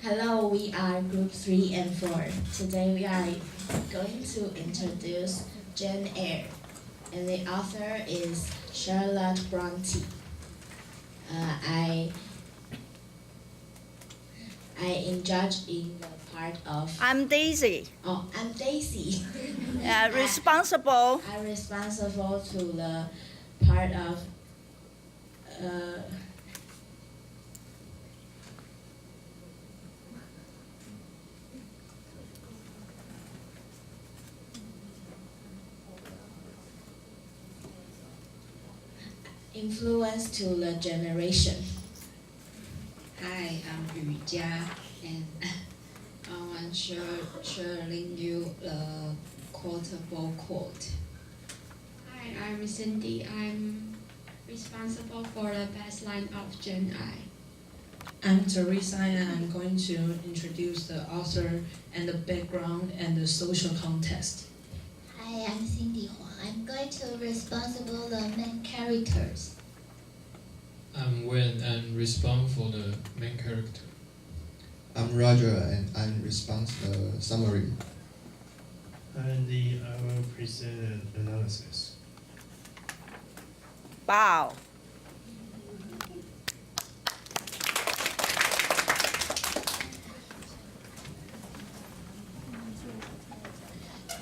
Hello, we are Group 3 and 4. Today we are going to introduce Jane Eyre, and the author is Charlotte Bronte. I engage in the part of. I'm Daisy. Oh, I'm Daisy. Responsible. I'm responsible to the part of. Influence to the generation. Hi, I'm Yu Jia, and I want sharing you the quotable quote. Hi, I'm Cindy. I'm responsible for the best line of Jane Eyre. I'm Teresa, and I'm going to introduce the author and the background and the social context. Hi, I'm Cindy Huang. I'm going to responsible the main characters. I'm Wen and respond for the main character. I'm Roger and I'm responsible the summary. Andy, I will present an analysis. Bow.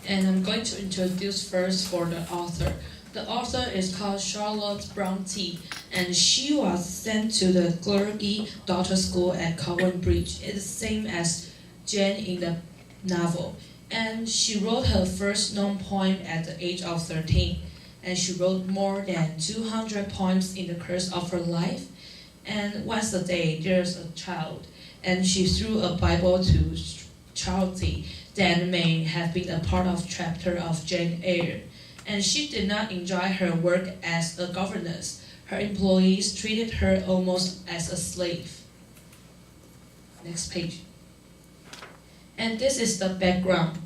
And I'm going to introduce first for the author. The author is called Charlotte Bronte, and she was sent to the clergy daughter school at Cowan Bridge. It's the same as Jane in the novel. And she wrote her first known poem at the age of 13. And she wrote more than 200 poems in the course of her life. And once a day, there's a child, and she threw a Bible to charity that may have been a part of chapter of Jane Eyre. And she did not enjoy her work as a governess. Her employees treated her almost as a slave. Next page. And this is the background.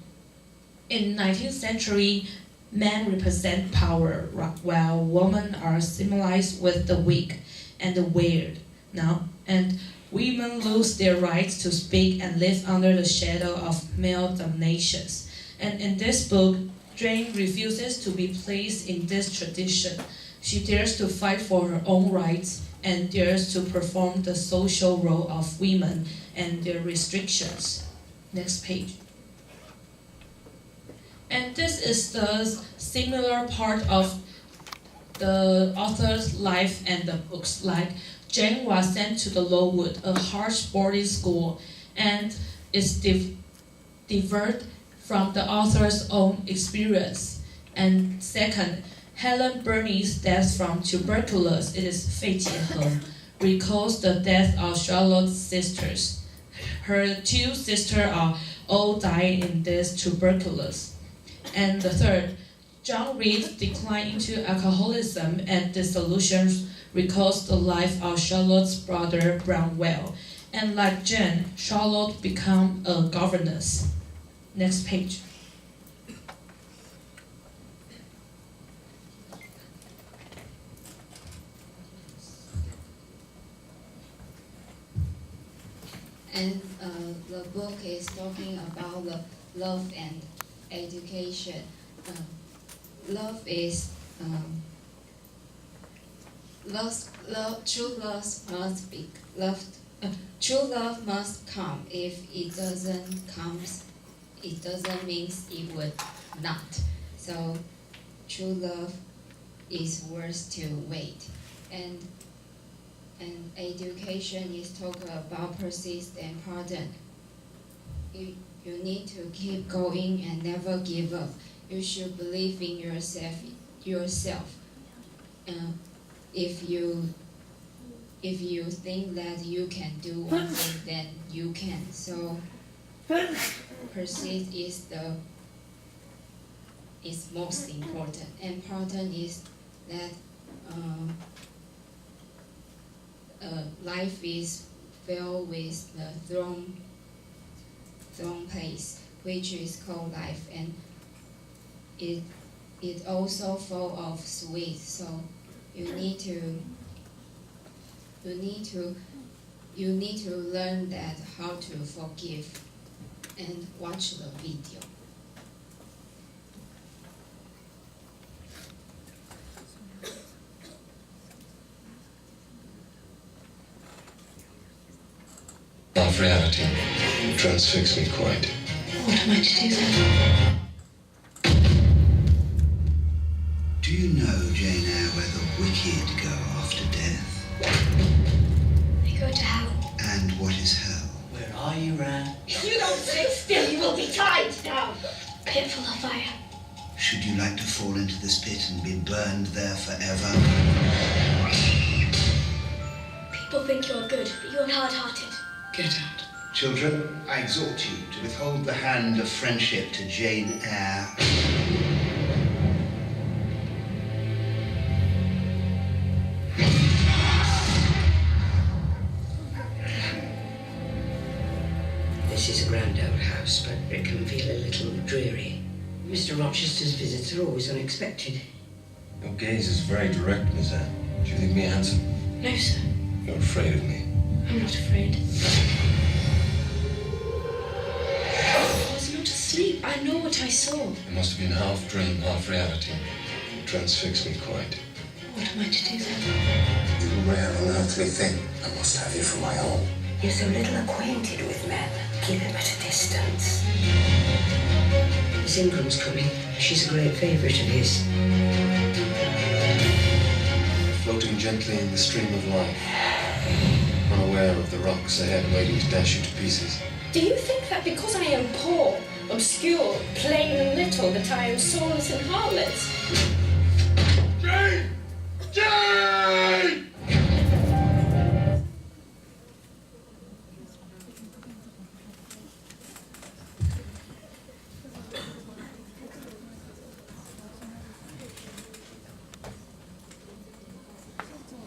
In 19th century, men represent power, while women are symbolized with the weak and the weird. Now, and women lose their rights to speak and live under the shadow of male dominations. And in this book, Jane refuses to be placed in this tradition. She dares to fight for her own rights and dares to perform the social role of women and their restrictions. Next page. And this is the similar part of the author's life and the books. Like Jane was sent to the Lowood, a harsh boarding school, and is diverted from the author's own experience. And second, Helen Burney's death from tuberculosis, it is Fei Jiehe, recalls the death of Charlotte's sisters. Her two sisters are all dying in this tuberculosis. And the third, John Reed's decline into alcoholism and dissolution recalls the life of Charlotte's brother Brownwell. And like Jane, Charlotte became a governess. Next page. And the book is talking about the love and education. Love is true love must be loved. True love must come. If it doesn't come, it doesn't mean it would not. So true love is worth to wait. And education is talking about persist and pardon. You need to keep going and never give up. You should believe in yourself. If you think that you can do one thing, then you can. So persist is most important, and pardon is that life is filled with the thorn place, which is called life, and it also full of sweet. So you need to You need to learn that how to forgive and watch the video. Of reality transfixed me quite. What am I to do then? Do you know, Jane Eyre, where the wicked go after death? They go to hell. And what is hell? Where are you, Ran? If you don't sit still, you will be tied down. Pit full of fire. Should you like to fall into this pit and be burned there forever? People think you're good, but you're hard-hearted. Get out. Children, I exhort you to withhold the hand of friendship to Jane Eyre. This is a grand old house, but it can feel a little dreary. Mr. Rochester's visits are always unexpected. Your gaze is very direct, Miss Anne. Do you think me handsome? No, sir. You're afraid of me. I'm not afraid. I was not asleep. I know what I saw. It must have been half dream, half reality. It transfixed me quite. What am I to do then? You rare unearthly thing. I must have you for my own. You're so little acquainted with men. Keep him at a distance. Miss Ingram's coming. She's a great favourite of his. Floating gently in the stream of life. Unaware of the rocks ahead waiting to dash you to pieces. Do you think that because I am poor, obscure, plain and little, that I am soulless and heartless? Jane! Jane!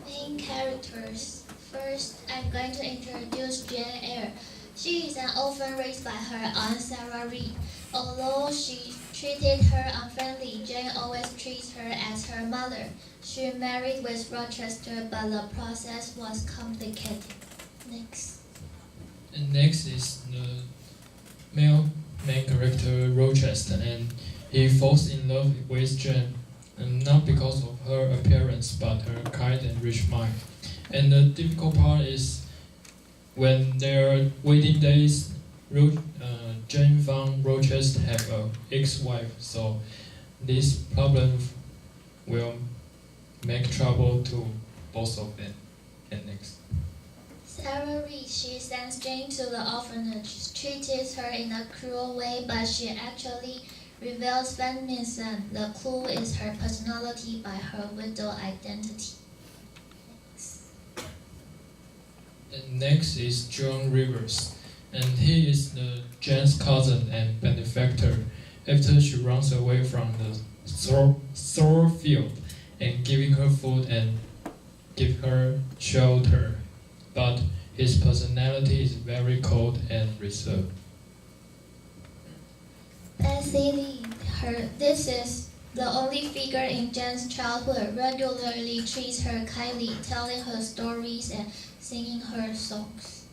Main characters. First, I'm going to introduce Jane Eyre. She is an orphan raised by her aunt Sarah Reed. Although she treated her unfriendly, Jane always treats her as her mother. She married with Rochester, but the process was complicated. Next. And next is the male main character Rochester, and he falls in love with Jane, and not because of her appearance, but her kind and rich mind. And the difficult part is when their wedding days, Jane found Rochester have an ex-wife, so this problem will make trouble to both of them. And next. Sarah Reed, she sends Jane to the orphanage, treats her in a cruel way, but she actually reveals feminism. The clue is her personality by her widow identity. And next is John Rivers, and he is the Jane's cousin and benefactor after she runs away from the store field and giving her food and give her shelter. But his personality is very cold and reserved. Bessie Lee, this is the only figure in Jane's childhood, regularly treats her kindly, telling her stories and singing her songs.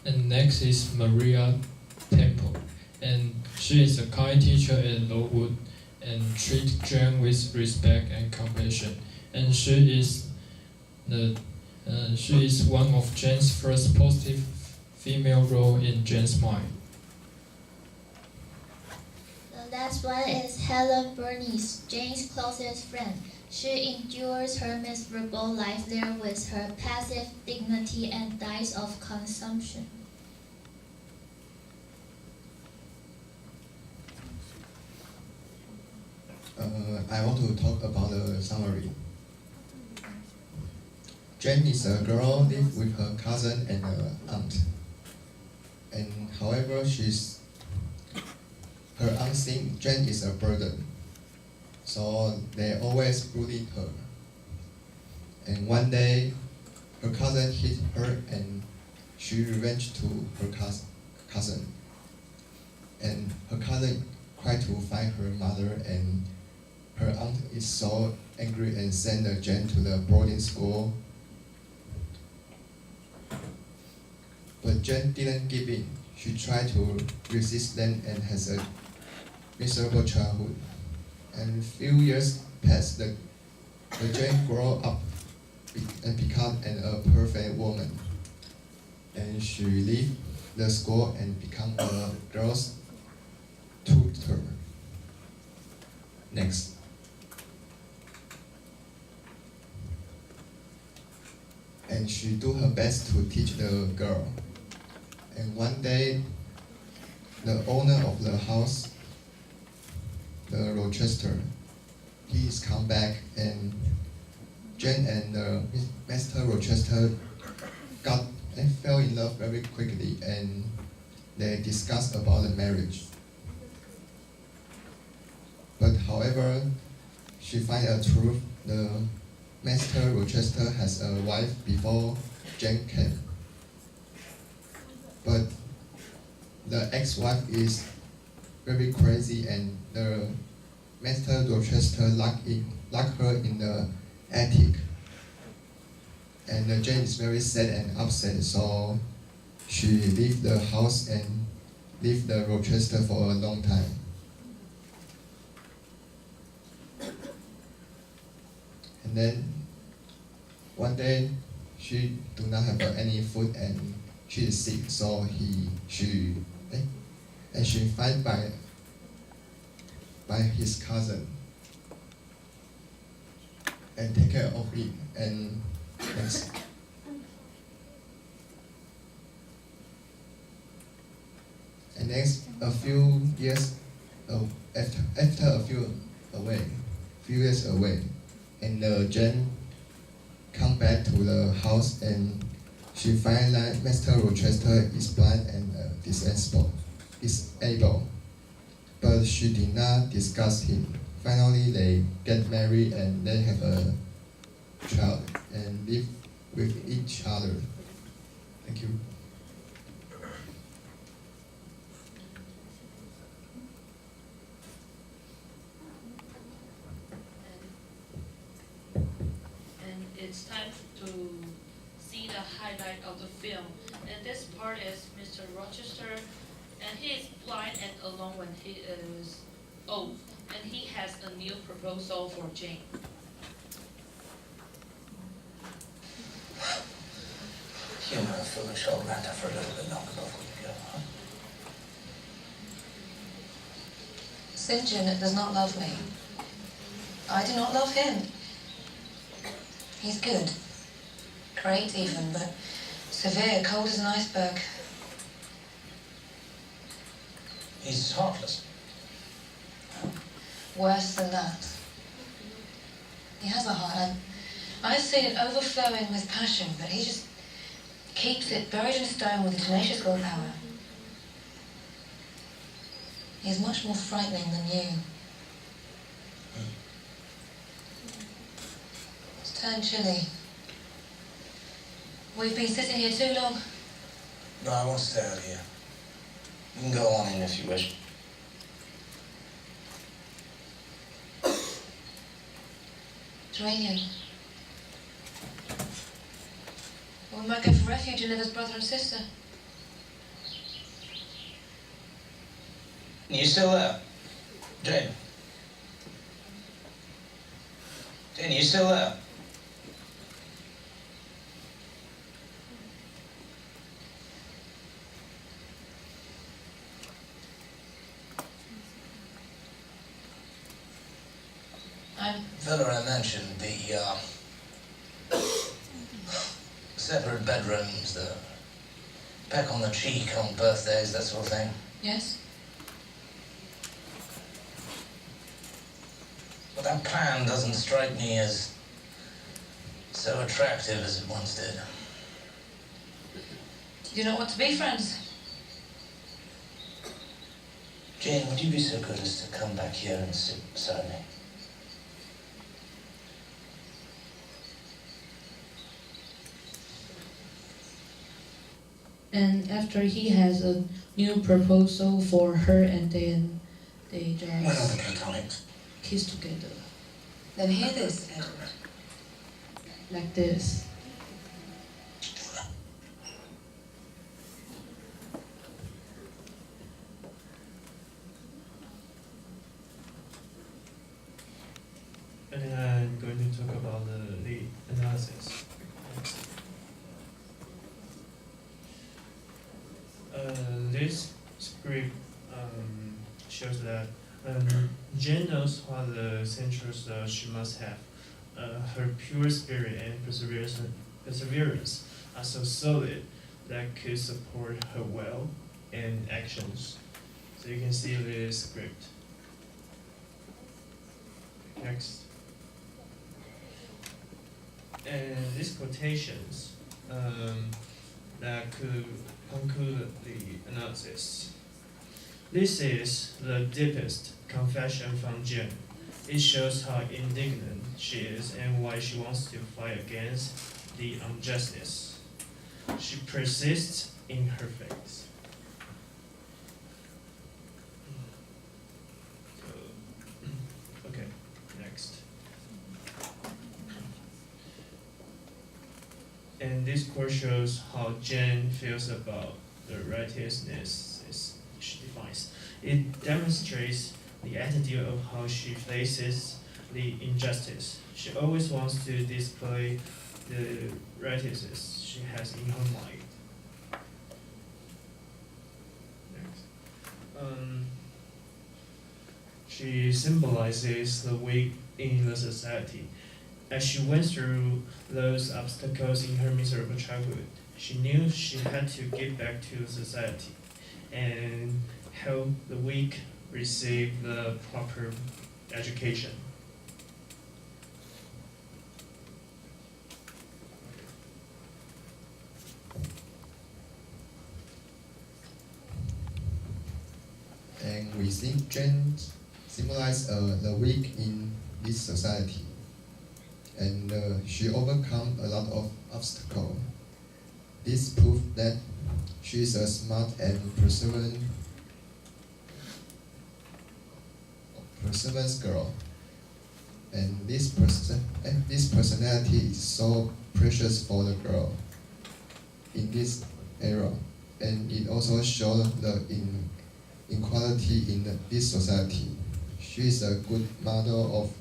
And next is Maria Temple, and she is a kind teacher at Lowood and treats Jane with respect and compassion. And she is one of Jane's first positive female role in Jane's mind. The last one is Helen Bernice, Jane's closest friend. She endures her miserable life there with her passive dignity and dies of consumption. I want to talk about the summary. Jane is a girl live with her cousin and her aunt. And however, her aunt thinks Jane is a burden. So they always bullied her. And one day, her cousin hit her and she revenged to her cousin. And her cousin tried to find her mother, and her aunt is so angry and sent Jane to the boarding school. But Jane didn't give in. She tried to resist them and has a miserable childhood. And few years passed. The Jane grew up and become a perfect woman. And she left the school and become a girl's tutor. Next. And she do her best to teach the girl. And one day, the owner of the house, the Rochester, he's come back, and Jane and Master Rochester got and fell in love very quickly, and they discussed about the marriage. But however, she find a truth. The Master Rochester has a wife before Jane came. But the ex-wife is very crazy, and the Master Rochester locked her in the attic. And Jane is very sad and upset, so she leave the house and leave the Rochester for a long time. And then one day she do not have any food and she is sick, so she find by his cousin and take care of it. And next. And next, a few years after a few years away, and Jane come back to the house, and she find that Master Rochester is blind and disabled, but she did not discuss him. Finally, they get married and they have a child and live with each other. Thank you. And it's time to see the highlight of the film. And this part is Mr. Rochester, and he is blind and alone when he is old, and he has a new proposal for Jane. Humour a foolish old matter for a little bit longer before you go, huh? St. Janet does not love me. I do not love him. He's good. Great even, but severe, cold as an iceberg. He's heartless. Worse than that. He has a heart. I've seen it overflowing with passion, but he just keeps it buried in stone with a tenacious willpower. He's much more frightening than you. It's turned chilly. We've been sitting here too long. No, I won't stay out here. You can go on in if you wish. Geranium. We might go for refuge in Liver's brother and sister. Are you still there? Jane? Jane, are you still there? Villa, I mentioned the separate bedrooms, the peck on the cheek on birthdays, that sort of thing. Yes? But that plan doesn't strike me as so attractive as it once did. Do you not want to be friends? Jane, would you be so good as to come back here and sit beside me? And after he has a new proposal for her, and then they When are just the platonics? kiss together. Then hear this, Edward. Like this. This script shows that Jane knows what the essentials she must have. Her pure spirit and perseverance are so solid that could support her will and actions. So you can see this script. Next. And these quotations that could conclude the analysis. This is the deepest confession from Jane. It shows how indignant she is and why she wants to fight against the injustice. She persists in her faith. Okay, next. And this quote shows how Jane feels about the righteousness she defines. It demonstrates the attitude of how she faces the injustice. She always wants to display the righteousness she has in her mind. Next. She symbolizes the weak in the society. As she went through those obstacles in her miserable childhood, she knew she had to give back to society and help the weak receive the proper education. And we think Jane symbolizes the weak in this society. And she overcome a lot of obstacles. This proves that she is a smart and perseverant girl. And this personality is so precious for the girl in this era. And it also shows the inequality in this society. She is a good model of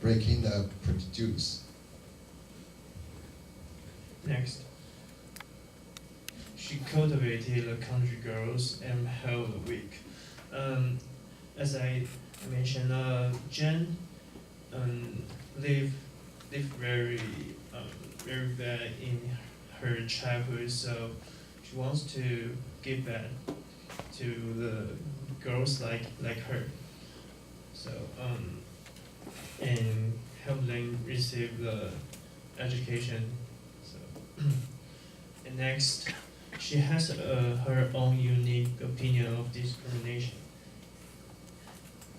breaking the prejudice. Next. She cultivated the country girls and helped the weak. As I mentioned, Jane lived very bad in her childhood, so she wants to give back to the girls like her. So and help them receive the education. So and next, she has her own unique opinion of discrimination.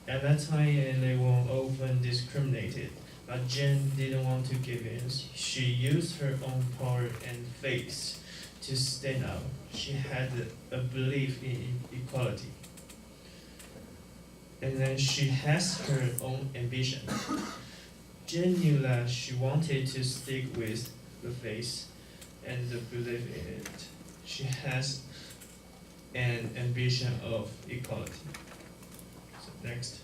At that time, they were often discriminated, but Jane didn't want to give in. She used her own power and faith to stand out. She had a belief in equality. And then she has her own ambition. Jane knew that she wanted to stick with the faith and the belief in it. She has an ambition of equality. So next.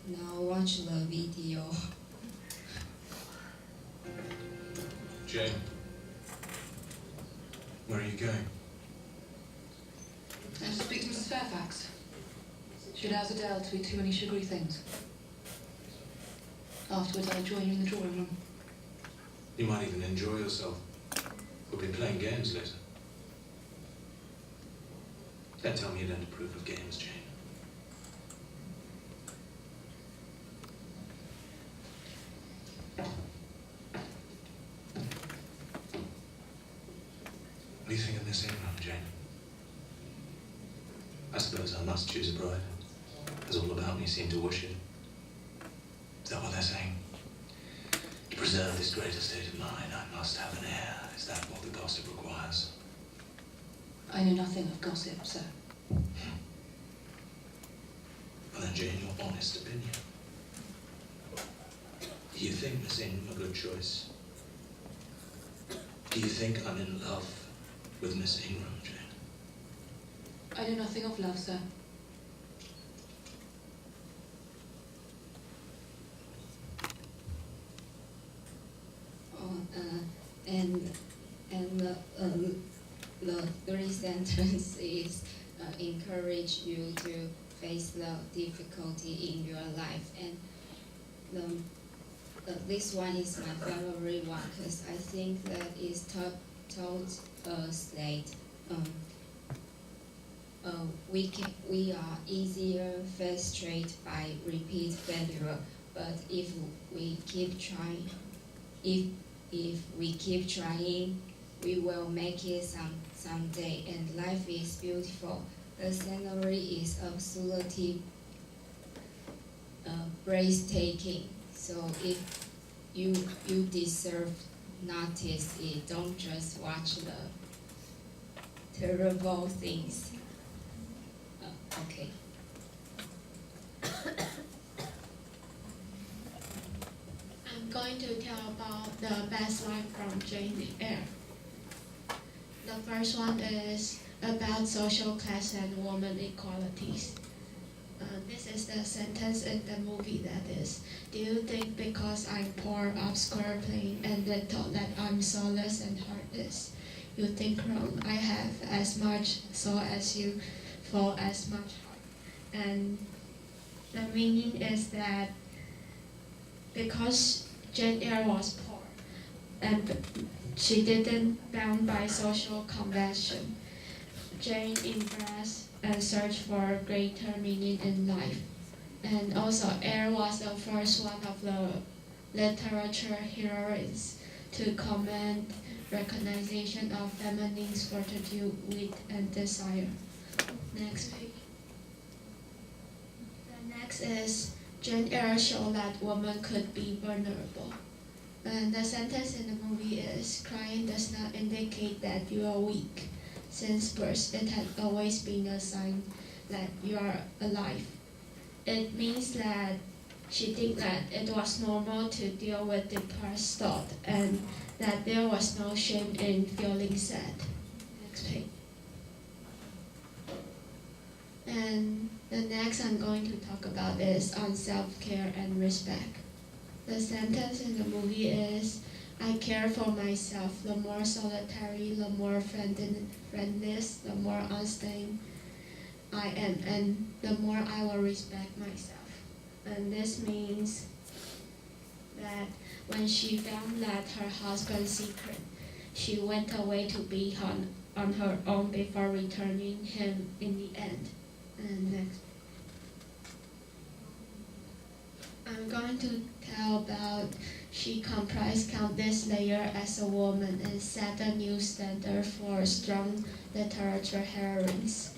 Now watch the video. Jane, where are you going? I have to speak to Mrs. Fairfax. She allows Adele to eat too many sugary things. Afterwards, I'll join you in the drawing room. You might even enjoy yourself. We'll be playing games later. Don't tell me you don't approve of games, Jane. What do you think of this Ingram, Jane? I suppose I must choose a bride, as all about me seem to wish it. Is that what they're saying? To preserve this greater state of mind, I must have an heir. Is that what the gossip requires? I know nothing of gossip, sir. Well then, Jane, your honest opinion. Do you think Miss Ingram a good choice? Do you think I'm in love with Miss Ingram, Jane? I know nothing of love, sir. and the three sentences encourage you to face the difficulty in your life, and this one is my favorite one because I think that it taught us that we are easier frustrated by repeat failure, but if we keep trying, if we keep trying, we will make it someday, and life is beautiful. The scenery is absolutely breathtaking. So if you deserve notice it, don't just watch the terrible things. Okay. I'm going to tell about the best line from Jane Eyre. The first one is about social class and woman equalities. This is the sentence in the movie that is, do you think because I'm poor, obscure, plain, and little that I'm soulless and heartless? You think wrong. I have as much soul as you, for as much heart. And the meaning is that because Jane Eyre was poor and she didn't bound by social convention, Jane embraced and searched for greater meaning in life. And also Eyre was the first one of the literature heroines to command recognition of feminine fortitude, wit, and desire. Next page. The next is Jane Eyre showed that women could be vulnerable. And the sentence in the movie is, crying does not indicate that you are weak. Since birth, it had always been a sign that you are alive. It means that she thinks that it was normal to deal with depressed thought and that there was no shame in feeling sad. Next page. And the next I'm going to talk about is on self-care and respect. The sentence in the movie is, I care for myself. The more solitary, the more friendless, the more unstained I am, and the more I will respect myself. And this means that when she found that her husband's secret, she went away to be on her own before returning him in the end. And next. I'm going to tell about she comprised countless layers as a woman and set a new standard for strong literature heroines.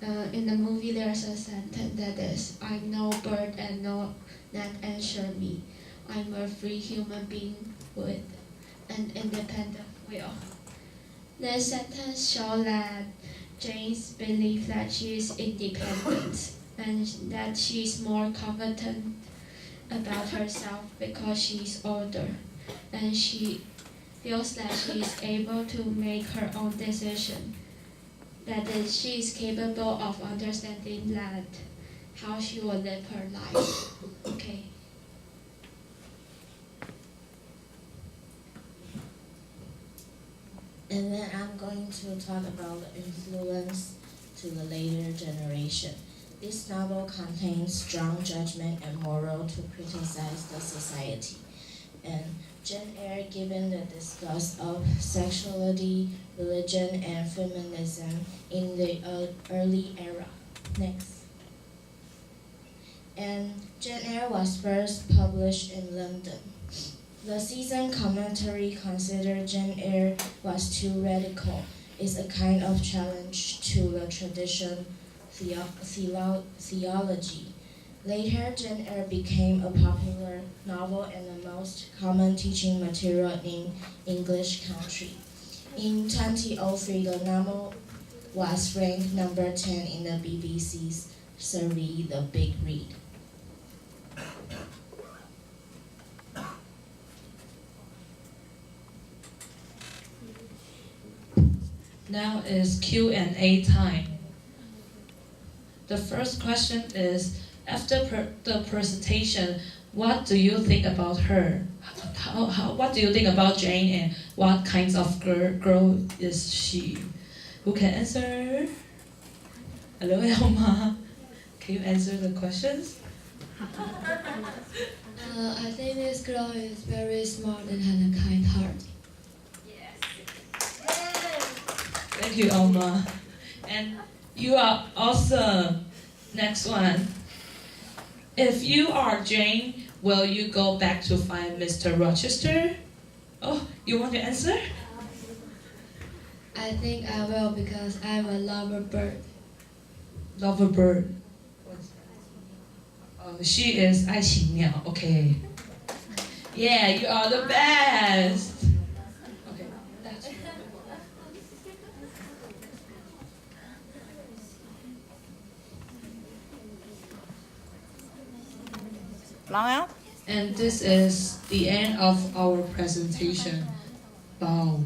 In the movie, there's a sentence that is, I'm no bird and no net answer me. I'm a free human being with an independent will. This sentence shows that Jane's belief that she is independent and that she's more confident about herself because she's older, and she feels that she is able to make her own decision. That is, she is capable of understanding that how she will live her life. Okay. And then I'm going to talk about the influence to the later generation. This novel contains strong judgment and moral to criticize the society. And Jane Eyre given the discuss of sexuality, religion, and feminism in the early era. Next. And Jane Eyre was first published in London. The season commentary considered Jane Eyre was too radical. It's a kind of challenge to the tradition theology. Later, Jane Eyre became a popular novel and the most common teaching material in English country. In 2003, the novel was ranked number 10 in the BBC's survey, The Big Read. Now is Q&A time. The first question is, After the presentation, what do you think about her? What do you think about Jane, and what kinds of girl is she? Who can answer? Hello, Elma. Can you answer the questions? I think this girl is very smart and has a kind heart. Thank you, Elma. And you are awesome. Next one. If you are Jane, will you go back to find Mr. Rochester? Oh, you want to answer? I think I will because I'm a lover bird. Lover bird. She is 爱情鸟. Okay. Yeah, you are the best. Okay, that's long out. And this is the end of our presentation. Wow.